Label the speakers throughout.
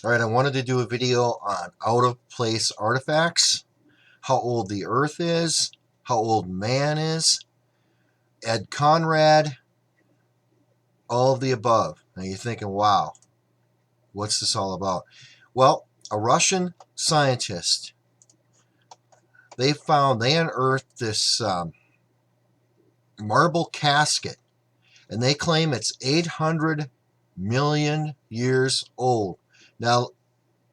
Speaker 1: All right, I wanted to do a video on out-of-place artifacts, how old the Earth is, how old man is, Ed Conrad, all of the above. Now you're thinking, wow, what's this all about? Well, a Russian scientist, they unearthed this marble casket, and they claim it's 800 million years old. Now,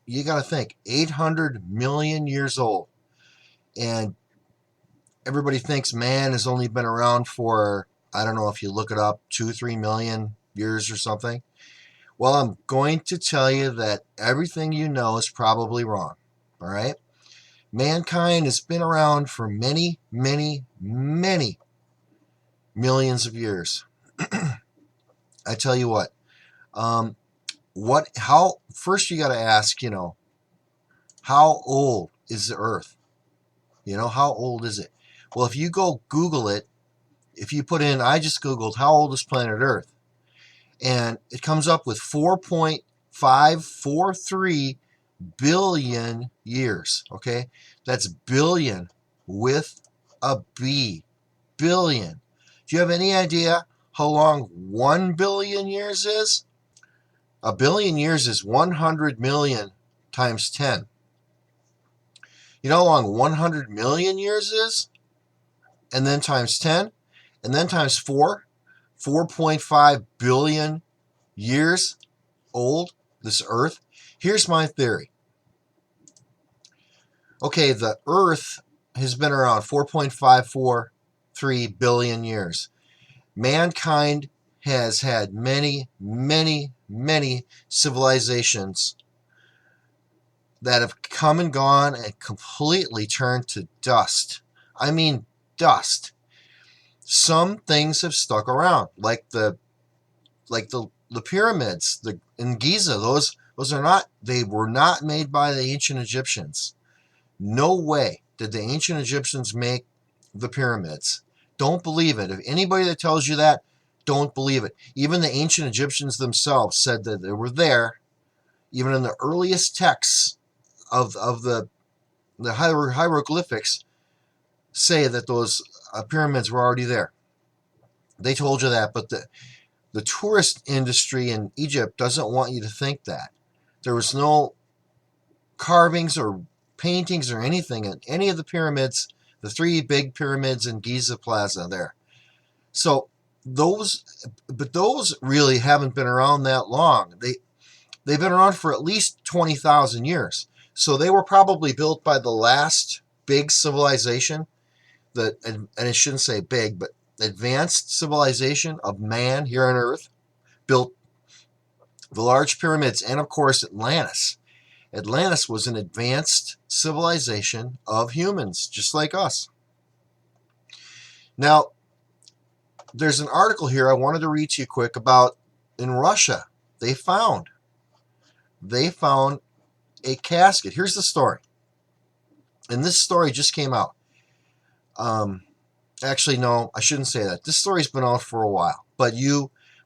Speaker 1: you got to think, 800 million years old. And everybody thinks man has only been around for, I don't know if you look it up, 2-3 million years or something. Well, I'm going to tell you that everything you know is probably wrong. All right? Mankind has been around for many, many, many millions of years. I tell you what, first you got to ask, how old is the Earth? How old is it? Well, if you go Google it, if you put in, I just Googled, how old is planet Earth? And it comes up with 4.543 billion years, okay? That's billion with a B, billion. Do you have any idea how long 1 billion years is? A billion years is 100 million times 10. You know how long 100 million years is? And then times 10, and then times 4, 4.5 billion years old, this Earth. Here's my theory. Okay, the Earth has been around 4.543 billion years. Mankind has had many, many, many civilizations that have come and gone and completely turned to dust. I mean, dust. Some things have stuck around, like the pyramids in Giza. Those were not made by the ancient Egyptians. No way did the ancient Egyptians make the pyramids. Don't believe it. If anybody that tells you that, don't believe it. Even the ancient Egyptians themselves said that they were there. Even in the earliest texts of the hieroglyphics say that those pyramids were already there. They told you that, but the tourist industry in Egypt doesn't want you to think that. There was no carvings or paintings or anything in any of the pyramids, the 3 big pyramids in Giza Plaza there. So those really haven't been around that long. They've been around for at least 20,000 years. So they were probably built by the last big civilization, and I shouldn't say big, but advanced civilization of man here on Earth, built the large pyramids, and of course Atlantis. Atlantis was an advanced civilization of humans, just like us. Now, there's an article here I wanted to read to you quick about in Russia. They found a casket. Here's the story. And this story just came out. Actually, no, I shouldn't say that. This story's been out for a while, but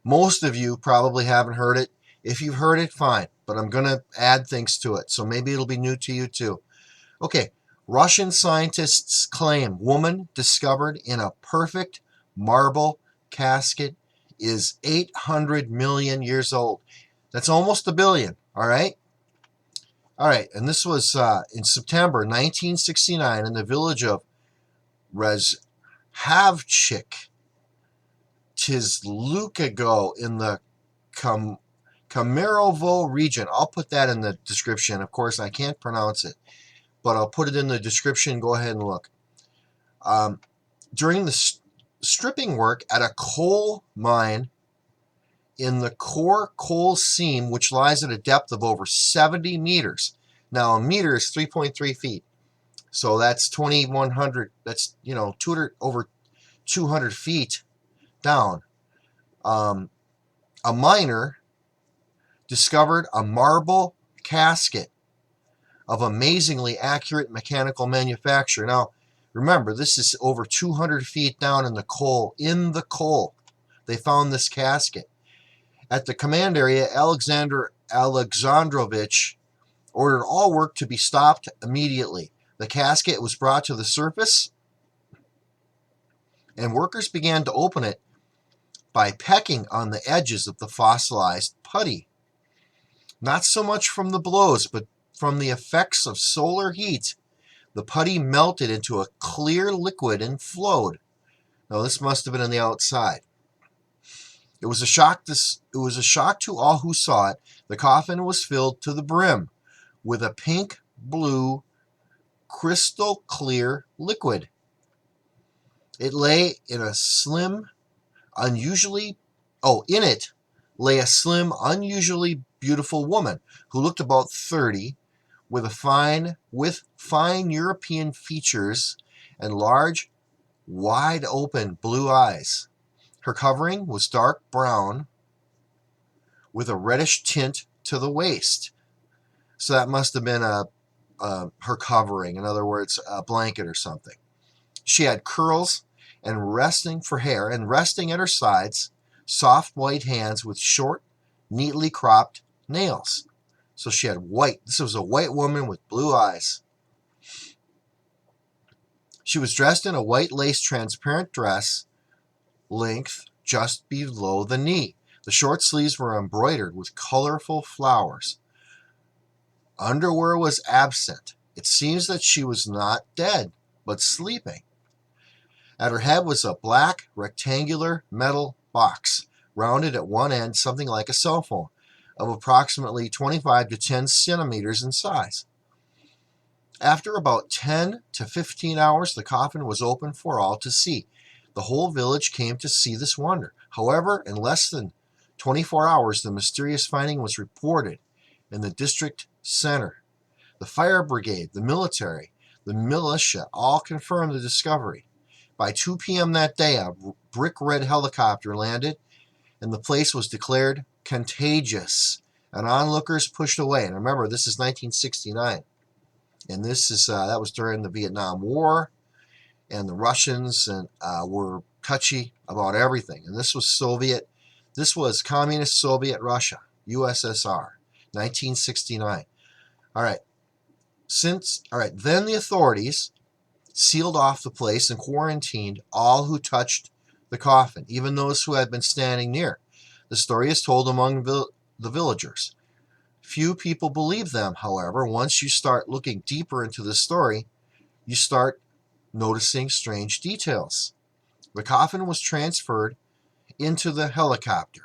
Speaker 1: most of you probably haven't heard it. If you've heard it, fine, but I'm going to add things to it, so maybe it'll be new to you too. Okay, Russian scientists claim woman discovered in a perfect marble casket is 800 million years old. That's almost a billion, all right? All right, and this was in September 1969 in the village of Rzhavchik, Tisulskago in the Kemerovo region. I'll put that in the description. Of course, I can't pronounce it, but I'll put it in the description. Go ahead and look. During the stripping work at a coal mine in the core coal seam, which lies at a depth of over 70 meters. Now, a meter is 3.3 feet. So that's 2,100. That's, over 200 feet down. A miner discovered a marble casket of amazingly accurate mechanical manufacture. Now, remember, this is over 200 feet down in the coal. They found this casket. At the command area, Alexander Alexandrovich ordered all work to be stopped immediately. The casket was brought to the surface, and workers began to open it by pecking on the edges of the fossilized putty. Not so much from the blows, but from the effects of solar heat, the putty melted into a clear liquid and flowed. Now, this must have been on the outside. It was a shock to all who saw it. The coffin was filled to the brim with a pink-blue, crystal-clear liquid. It lay in a slim, unusually beautiful woman who looked about 30, with fine European features and large, wide-open blue eyes. Her covering was dark brown with a reddish tint to the waist. So that must have been her covering, in other words, a blanket or something. She had curls and resting at her sides, soft white hands with short, neatly cropped nails. So she had white. This was a white woman with blue eyes. She was dressed in a white lace transparent dress, length just below the knee. The short sleeves were embroidered with colorful flowers. Underwear was absent. It seems that she was not dead, but sleeping. At her head was a black, rectangular metal box, rounded at one end, something like a cell phone, of approximately 25 to 10 centimeters in size. After about 10 to 15 hours, the coffin was open for all to see. The whole village came to see this wonder. However, in less than 24 hours, the mysterious finding was reported in the district center. The fire brigade, the military, the militia all confirmed the discovery. By 2 p.m. that day, a brick-red helicopter landed, and the place was declared contagious, and onlookers pushed away. And remember, this is 1969, and that was during the Vietnam War, and the Russians were touchy about everything. And this was communist Soviet Russia, USSR, 1969. All right. Then the authorities sealed off the place and quarantined all who touched the coffin, even those who had been standing near. The story is told among the villagers. Few people believe them, however. Once you start looking deeper into the story, you start noticing strange details. The coffin was transferred into the helicopter,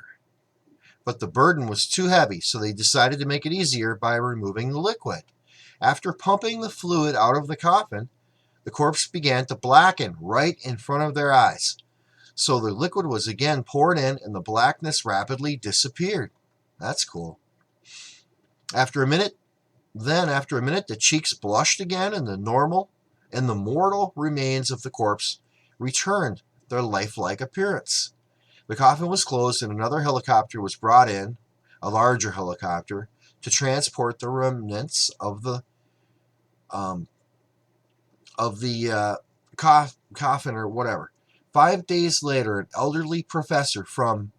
Speaker 1: but the burden was too heavy, so they decided to make it easier by removing the liquid. After pumping the fluid out of the coffin, the corpse began to blacken right in front of their eyes. So the liquid was again poured in, and the blackness rapidly disappeared. That's cool. After a minute, the cheeks blushed again, and the mortal remains of the corpse returned their lifelike appearance. The coffin was closed, and another helicopter was brought in, a larger helicopter, to transport the remnants of the coffin or whatever. 5 days later, an elderly professor from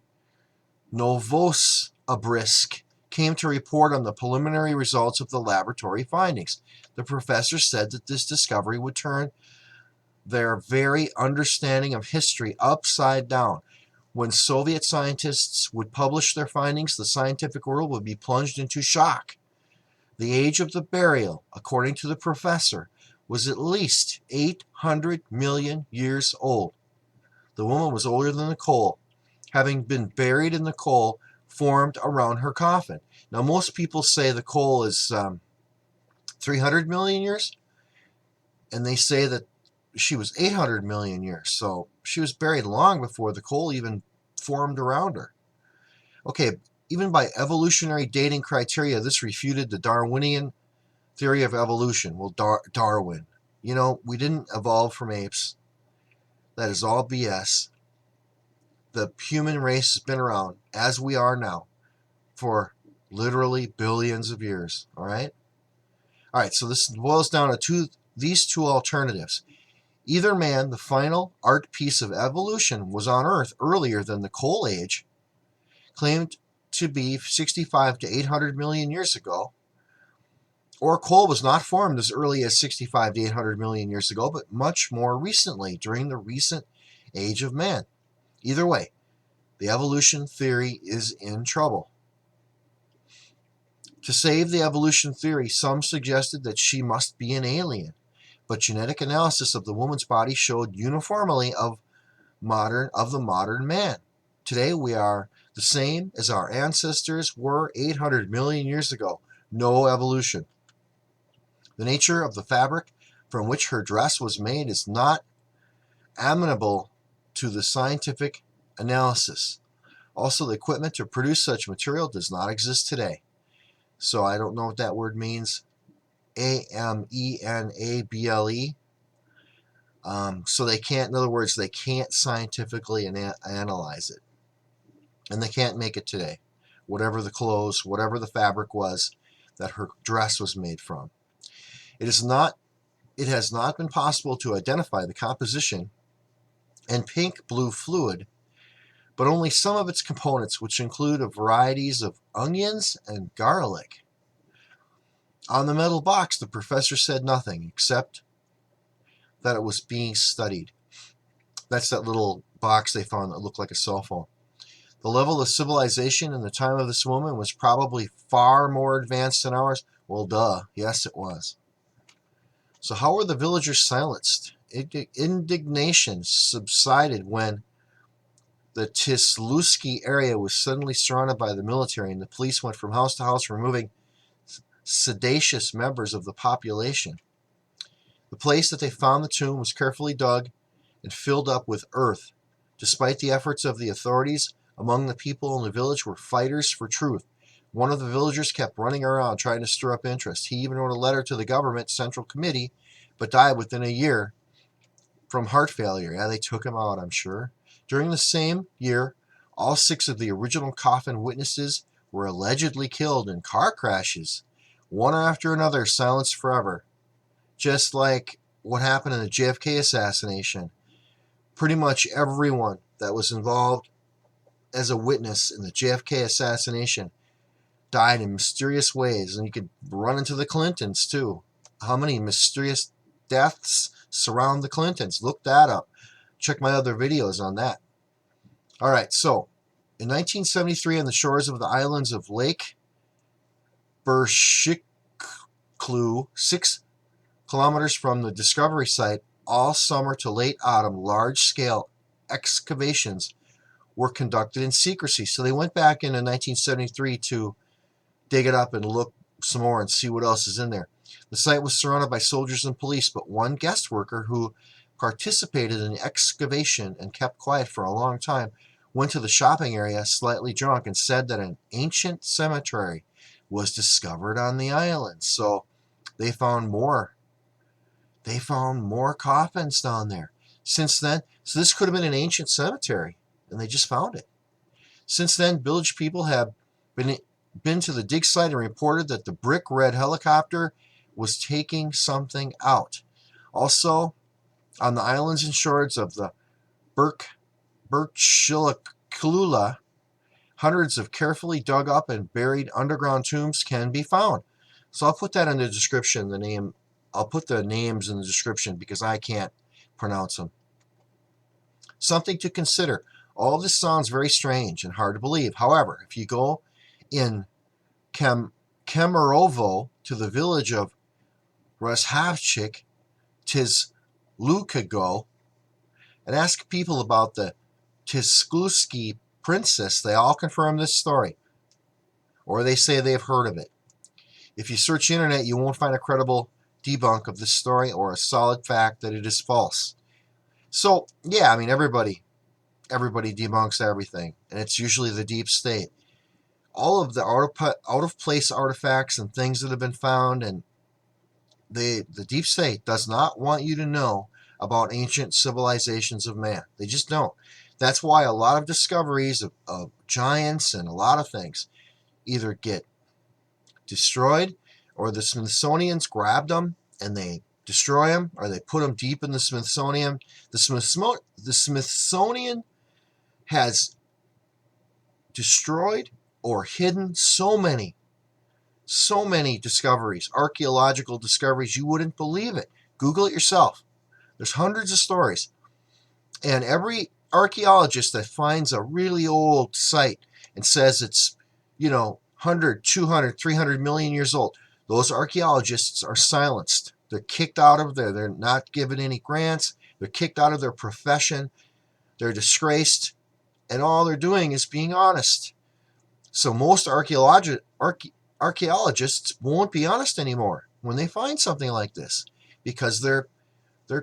Speaker 1: Novosibirsk came to report on the preliminary results of the laboratory findings. The professor said that this discovery would turn their very understanding of history upside down. When Soviet scientists would publish their findings, the scientific world would be plunged into shock. The age of the burial, according to the professor, was at least 800 million years old. The woman was older than the coal, having been buried in the coal formed around her coffin. Now, most people say the coal is 300 million years, and they say that she was 800 million years. So she was buried long before the coal even formed around her. Okay, even by evolutionary dating criteria, this refuted the Darwinian theory of evolution. Well, Darwin. We didn't evolve from apes. That is all BS. The human race has been around, as we are now, for literally billions of years. All right? All right, so this boils down to these two alternatives. Either man, the final art piece of evolution, was on Earth earlier than the coal age, claimed to be 65 to 800 million years ago, Or coal was not formed as early as 65 to 800 million years ago, but much more recently, during the recent age of man. Either way, the evolution theory is in trouble. To save the evolution theory, some suggested that she must be an alien, but genetic analysis of the woman's body showed uniformly of the modern man. Today we are the same as our ancestors were 800 million years ago. No evolution. The nature of the fabric from which her dress was made is not amenable to the scientific analysis. Also, the equipment to produce such material does not exist today. So I don't know what that word means. amenable. So they can't, in other words, they can't scientifically analyze it. And they can't make it today. Whatever the clothes, whatever the fabric was that her dress was made from. It has not been possible to identify the composition and pink-blue fluid, but only some of its components, which include a varieties of onions and garlic. On the metal box, the professor said nothing except that it was being studied. That's that little box they found that looked like a cell phone. The level of civilization in the time of this woman was probably far more advanced than ours. Well, duh. Yes, it was. So how were the villagers silenced? Indignation subsided when the Tisulskago area was suddenly surrounded by the military, and the police went from house to house removing seditious members of the population. The place that they found the tomb was carefully dug and filled up with earth. Despite the efforts of the authorities, among the people in the village were fighters for truth. One of the villagers kept running around trying to stir up interest. He even wrote a letter to the government central committee, but died within a year from heart failure. Yeah, they took him out, I'm sure. During the same year, all 6 of the original coffin witnesses were allegedly killed in car crashes, one after another, silenced forever. Just like what happened in the JFK assassination. Pretty much everyone that was involved as a witness in the JFK assassination died in mysterious ways. And you could run into the Clintons, too. How many mysterious deaths surround the Clintons? Look that up. Check my other videos on that. All right, so in 1973, on the shores of the islands of Lake Rzhavchik, 6 kilometers from the discovery site, all summer to late autumn, large-scale excavations were conducted in secrecy. So they went back in 1973 to dig it up and look some more and see what else is in there. The site was surrounded by soldiers and police, but one guest worker who participated in the excavation and kept quiet for a long time went to the shopping area slightly drunk and said that an ancient cemetery was discovered on the island. So they found more. They found more coffins down there. Since then, so this could have been an ancient cemetery, and they just found it. Since then, village people have been to the dig site and reported that the brick red helicopter was taking something out. Also, on the islands and shores of the Rzhavchik, hundreds of carefully dug up and buried underground tombs can be found. So I'll put that in the description, I'll put the names in the description because I can't pronounce them. Something to consider. All this sounds very strange and hard to believe. However, if you go in Kemerovo to the village of Rzhavchik, Tisulskago, and ask people about the Tisulskago princess, they all confirm this story, or they say they've heard of it. If you search the internet, you won't find a credible debunk of this story or a solid fact that it is false. So, yeah, I mean, everybody debunks everything, and it's usually the deep state. All of the out-of-place artifacts and things that have been found, and the deep state does not want you to know about ancient civilizations of man. They just don't. That's why a lot of discoveries of giants and a lot of things either get destroyed, or the Smithsonian's grabbed them and they destroy them, or they put them deep in the Smithsonian. The Smithsonian has destroyed or hidden so many So many discoveries, archaeological discoveries, you wouldn't believe it. Google it yourself. There's hundreds of stories. And every archaeologist that finds a really old site and says it's, 100, 200, 300 million years old, those archaeologists are silenced. They're kicked out of there. They're not given any grants. They're kicked out of their profession. They're disgraced. And all they're doing is being honest. So most archaeologists won't be honest anymore when they find something like this, because their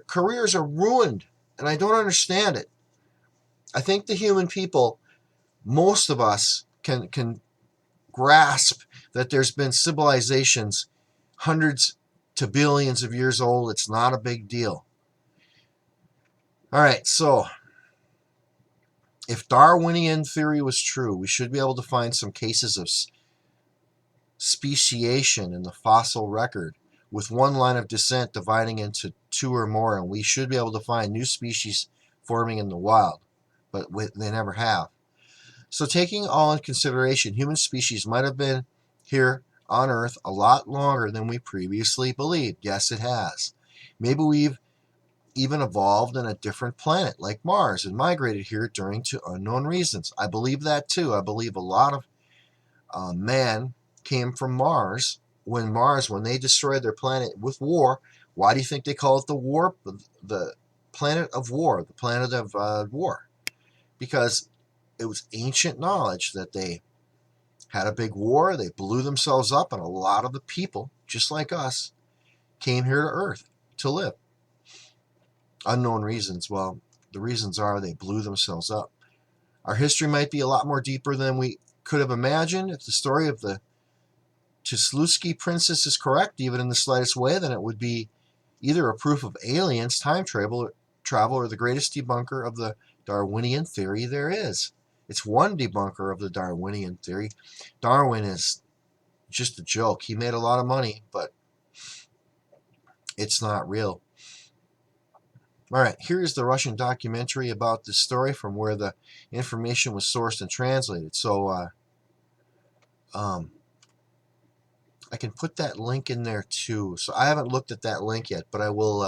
Speaker 1: careers are ruined. And I don't understand it. I think the human people, most of us, can grasp that there's been civilizations hundreds to billions of years old. It's not a big deal. All right, so if Darwinian theory was true, we should be able to find some cases of speciation in the fossil record, with one line of descent dividing into two or more, and we should be able to find new species forming in the wild, but they never have. So taking all in consideration, human species might have been here on Earth a lot longer than we previously believed. Yes, it has. Maybe we've even evolved in a different planet like Mars and migrated here during to unknown reasons. I believe that too. I believe a lot of man came from Mars. When they destroyed their planet with war, why do you think they call it the planet of war, the planet of war? Because it was ancient knowledge that they had a big war, they blew themselves up, and a lot of the people, just like us, came here to Earth to live. Unknown reasons. Well, the reasons are they blew themselves up. Our history might be a lot more deeper than we could have imagined. If the story of the Tisulskago princess is correct, even in the slightest way, then it would be either a proof of aliens, time travel, or the greatest debunker of the Darwinian theory there is. It's one debunker of the Darwinian theory. Darwin is just a joke. He made a lot of money, but it's not real. All right, here's the Russian documentary about this story from where the information was sourced and translated. So I can put that link in there too. So I haven't looked at that link yet, but I will.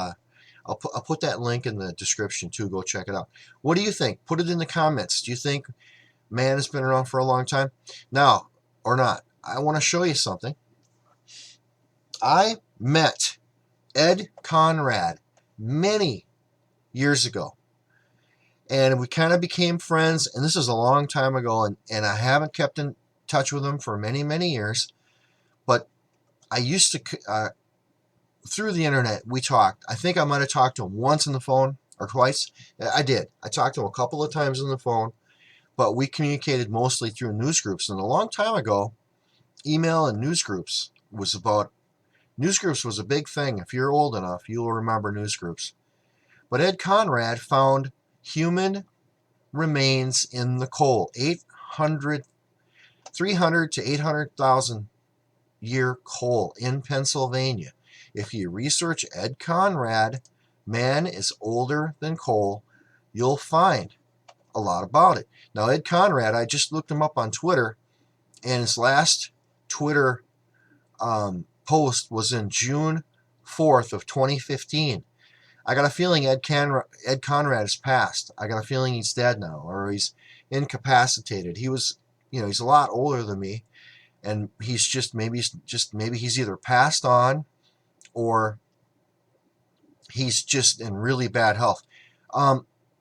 Speaker 1: I'll put that link in the description too. Go check it out. What do you think? Put it in the comments. Do you think man has been around for a long time now or not? I want to show you something. I met Ed Conrad many years ago, and we kind of became friends, and this is a long time ago, and I haven't kept in touch with him for many years, but I used to through the internet we talked. I think I might have talked to him once on the phone or twice. I did. I talked to him a couple of times on the phone, but we communicated mostly through news groups. And a long time ago, email and news groups was a big thing. If you're old enough, you'll remember news groups. But Ed Conrad found human remains in the coal, 300 to 800,000 year coal in Pennsylvania. If you research Ed Conrad, man is older than coal, you'll find a lot about it. Now, Ed Conrad, I just looked him up on Twitter, and his last Twitter post was in June 4th of 2015. I got a feeling Ed Conrad has passed. I got a feeling he's dead now, or he's incapacitated. He was, he's a lot older than me, and he's maybe he's either passed on, or he's just in really bad health.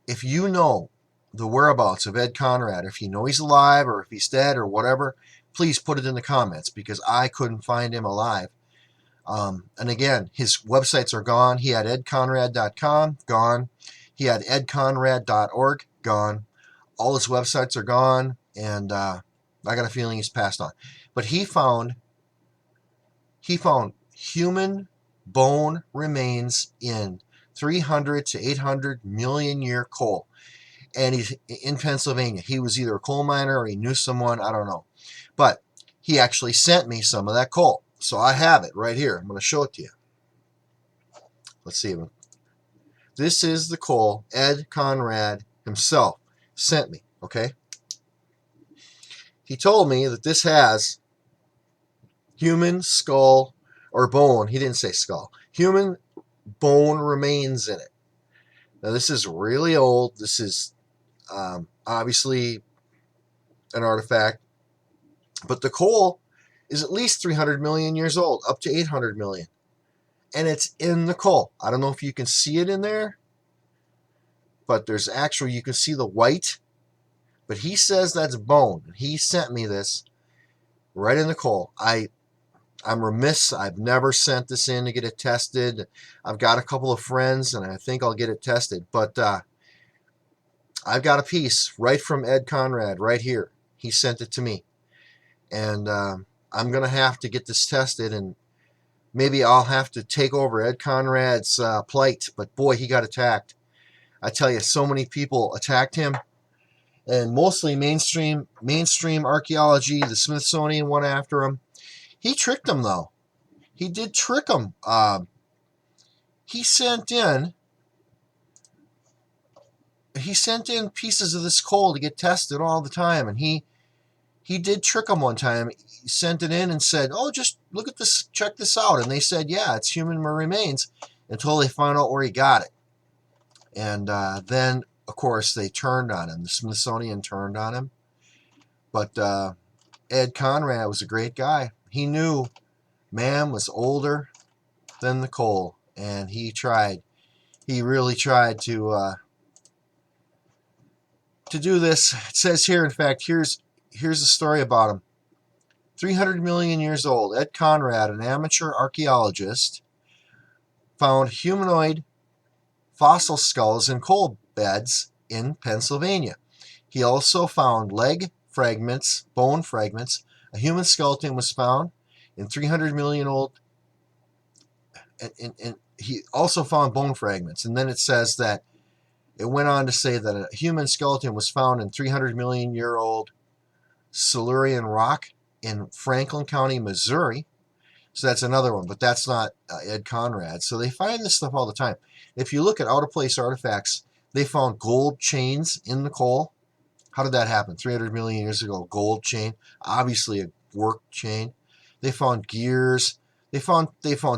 Speaker 1: If you know the whereabouts of Ed Conrad, if you know he's alive or if he's dead or whatever, please put it in the comments, because I couldn't find him alive. And again, his websites are gone. He had edconrad.com, gone. He had edconrad.org, gone. All his websites are gone, and I got a feeling he's passed on. But he found human bone remains in 300 to 800 million year coal. And he's in Pennsylvania. He was either a coal miner or he knew someone, I don't know. But he actually sent me some of that coal. So I have it right here. I'm going to show it to you. Let's see. This is the coal Ed Conrad himself sent me, okay? He told me that this has human skull or bone. He didn't say skull. Human bone remains in it. Now, this is really old. This is obviously an artifact. But the coal is at least 300 million years old, up to 800 million. And it's in the coal. I don't know if you can see it in there, but there's actually, you can see the white. But he says that's bone. He sent me this right in the coal. I'm remiss. I've never sent this in to get it tested. I've got a couple of friends, and I think I'll get it tested. But I've got a piece right from Ed Conrad right here. He sent it to me. And I'm going to have to get this tested, and maybe I'll have to take over Ed Conrad's plight. But boy, he got attacked. I tell you, so many people attacked him. And mostly mainstream archaeology, the Smithsonian went after him. He tricked them, though. He did trick them. He sent in pieces of this coal to get tested all the time, and he did trick them one time. He sent it in and said, "Oh, just look at this, check this out." And they said, "Yeah, it's human remains," until they found out where he got it. And then, of course, they turned on him. The Smithsonian turned on him. But Ed Conrad was a great guy. He knew man was older than the coal, and he tried. He really tried to do this. It says here, in fact, here's a story about him. 300 million years old, Ed Conrad, an amateur archaeologist, found humanoid fossil skulls in coal beds in Pennsylvania. He also found leg fragments, bone fragments. A human skeleton was found in 300 million old, and he also found bone fragments. And then it says that it went on to say that a human skeleton was found in 300 million year old Silurian rock in Franklin County, Missouri. So that's another one, but that's not Ed Conrad. So they find this stuff all the time. If you look at out-of-place artifacts, they found gold chains in the coal. How did that happen? 300 million years ago, gold chain, obviously a work chain. They found gears. They found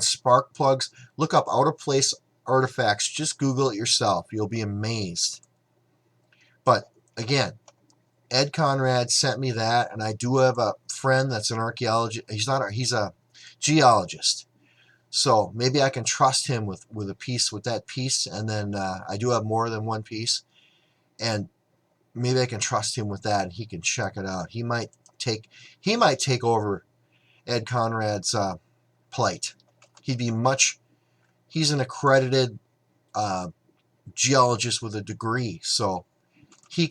Speaker 1: spark plugs. Look up out-of-place artifacts. Just Google it yourself. You'll be amazed. But again, Ed Conrad sent me that, and I do have a friend that's an archaeologist. He's a geologist. So maybe I can trust him with that piece, and then I do have more than one piece, and maybe I can trust him with that, and he can check it out. He might take over Ed Conrad's plight. He's an accredited geologist with a degree, so he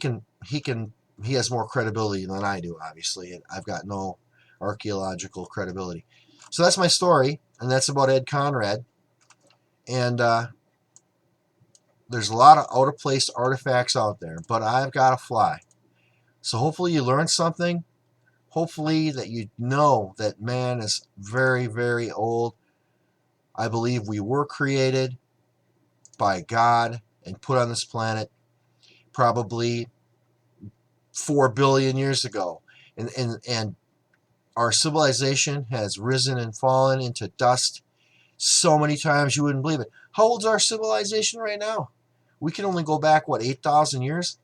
Speaker 1: has more credibility than I do, obviously, and I've got no archaeological credibility. So that's my story, and that's about Ed Conrad. And there's a lot of out-of-place artifacts out there, but I've got to fly. So hopefully you learned something. Hopefully that you know that man is very, very old. I believe we were created by God and put on this planet probably 4 billion years ago. And our civilization has risen and fallen into dust so many times you wouldn't believe it. How old's our civilization right now? We can only go back, 8,000 years?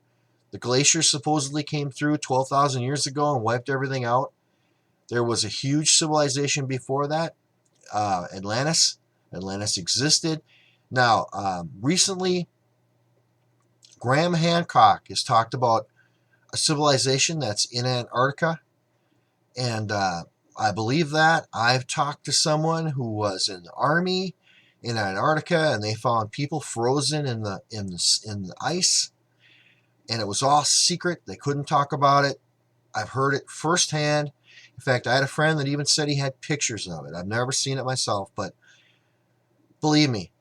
Speaker 1: The glaciers supposedly came through 12,000 years ago and wiped everything out. There was a huge civilization before that, Atlantis. Atlantis existed. Now, recently, Graham Hancock has talked about a civilization that's in Antarctica, and I believe that. I've talked to someone who was in the army in Antarctica, and they found people frozen in the ice, and it was all secret. They couldn't talk about it. I've heard it firsthand. In fact, I had a friend that even said he had pictures of it. I've never seen it myself, but believe me,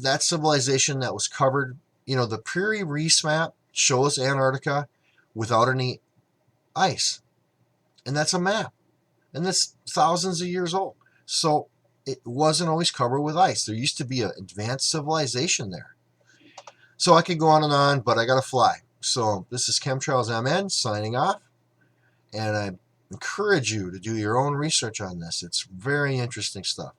Speaker 1: that civilization that was covered, the Prairie Reese map shows Antarctica without any ice. And that's a map. And that's thousands of years old. So it wasn't always covered with ice. There used to be an advanced civilization there. So I could go on, but I got to fly. So this is Chemtrails MN signing off. And encourage you to do your own research on this. It's very interesting stuff.